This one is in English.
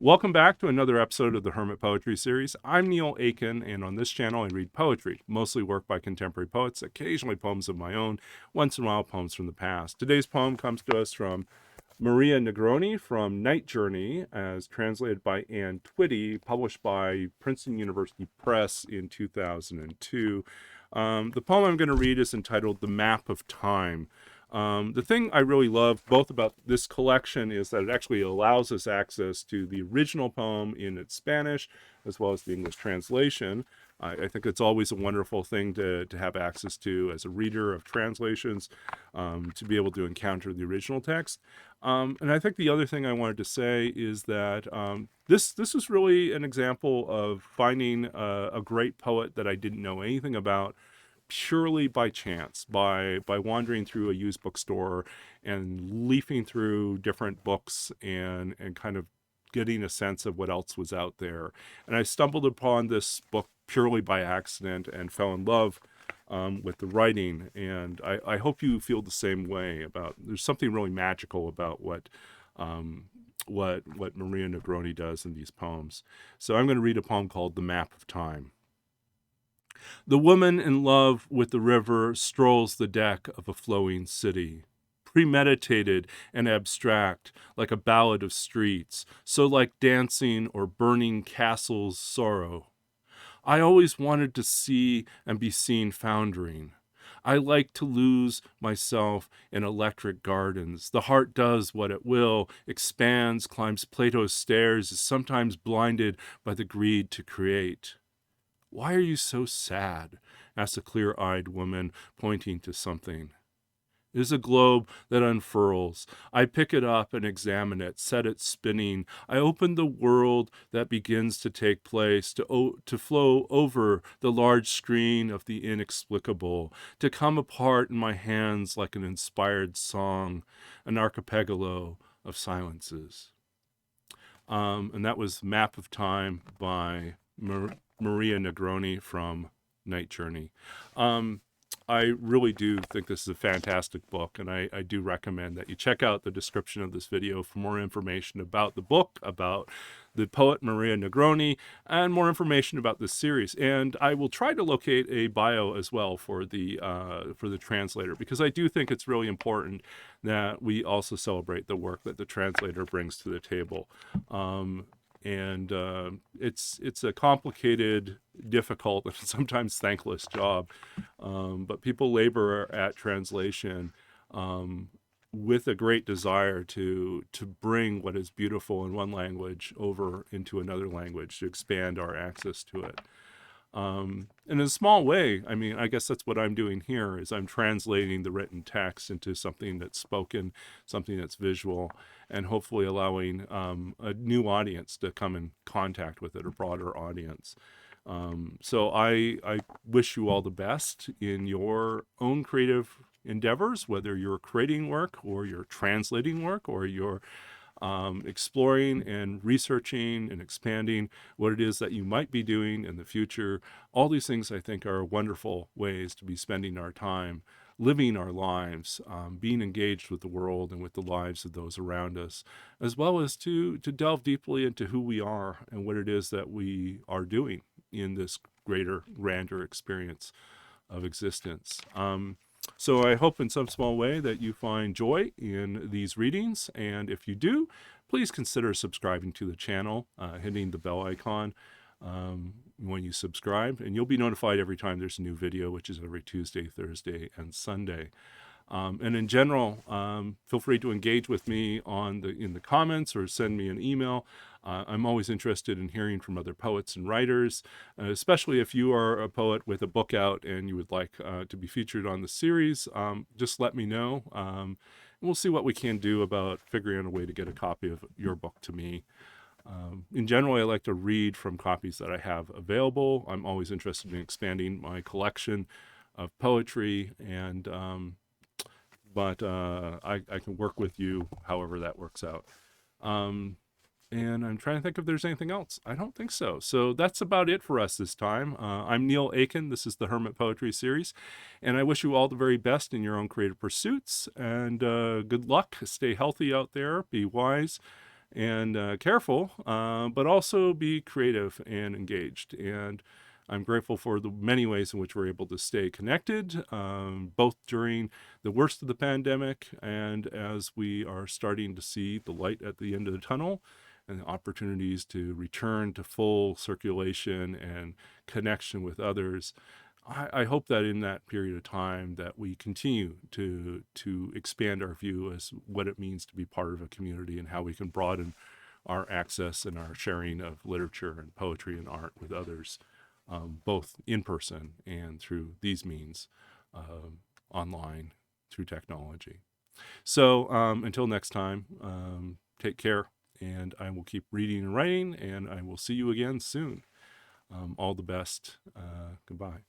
Welcome back to another episode of the Hermit Poetry Series. I'm Neil Aitken, and on this channel I read poetry, mostly work by contemporary poets, occasionally poems of my own, once in a while poems from the past. Today's poem comes to us from Maria Negroni from Night Journey, as translated by Anne Twitty, published by Princeton University Press in 2002. The poem I'm going to read is entitled The Map of Time. The thing I really love both about this collection is that it actually allows us access to the original poem in its Spanish, as well as the English translation. I think it's always a wonderful thing to have access to as a reader of translations, to be able to encounter the original text. And I think the other thing I wanted to say is that this is really an example of finding a great poet that I didn't know anything about, purely by chance, by wandering through a used bookstore and leafing through different books and kind of getting a sense of what else was out there. And I stumbled upon this book purely by accident and fell in love with the writing. And I hope you feel the same way. There's something really magical about what Maria Negroni does in these poems. So I'm going to read a poem called The Map of Time. The woman in love with the river strolls the deck of a flowing city, premeditated and abstract, like a ballad of streets, so like dancing or burning castles' sorrow. I always wanted to see and be seen foundering. I like to lose myself in electric gardens. The heart does what it will, expands, climbs Plato's stairs, is sometimes blinded by the greed to create. Why are you so sad? Asks a clear-eyed woman, pointing to something. It is a globe that unfurls. I pick it up and examine it, set it spinning. I open the world that begins to take place, to flow over the large screen of the inexplicable, to come apart in my hands like an inspired song, an archipelago of silences. And that was Map of Time by Maria Negroni from Night Journey. I really do think this is a fantastic book, and I do recommend that you check out the description of this video for more information about the book, about the poet Maria Negroni, and more information about this series. And I will try to locate a bio as well for the translator, because I do think it's really important that we also celebrate the work that the translator brings to the table. And it's a complicated, difficult, and sometimes thankless job. But people labor at translation with a great desire to bring what is beautiful in one language over into another language, to expand our access to it. In a small way, I mean, I guess that's what I'm doing here, is I'm translating the written text into something that's spoken, something that's visual, and hopefully allowing a new audience to come in contact with it, a broader audience. So I wish you all the best in your own creative endeavors, whether you're creating work or you're translating work or you're exploring and researching and expanding what it is that you might be doing in the future. All these things, I think, are wonderful ways to be spending our time, living our lives, being engaged with the world and with the lives of those around us, as well as to delve deeply into who we are and what it is that we are doing in this greater, grander experience of existence. So I hope in some small way that you find joy in these readings, and if you do, please consider subscribing to the channel, hitting the bell icon when you subscribe, and you'll be notified every time there's a new video, which is every Tuesday, Thursday, and Sunday. And in general, feel free to engage with me in the comments or send me an email. I'm always interested in hearing from other poets and writers, especially if you are a poet with a book out and you would like to be featured on the series. Just let me know. And we'll see what we can do about figuring out a way to get a copy of your book to me. In general, I like to read from copies that I have available. I'm always interested in expanding my collection of poetry, and but I can work with you however that works out. And I'm trying to think if there's anything else. I don't think so. So that's about it for us this time. I'm Neil Aitken. This is the Hermit Poetry Series. And I wish you all the very best in your own creative pursuits. And good luck. Stay healthy out there. Be wise. and careful, but also be creative and engaged. And I'm grateful for the many ways in which we're able to stay connected, both during the worst of the pandemic and as we are starting to see the light at the end of the tunnel and the opportunities to return to full circulation and connection with others. I hope that in that period of time that we continue to expand our view as what it means to be part of a community and how we can broaden our access and our sharing of literature and poetry and art with others, both in person and through these means, online, through technology. So until next time, take care, and I will keep reading and writing, and I will see you again soon. All the best. Goodbye.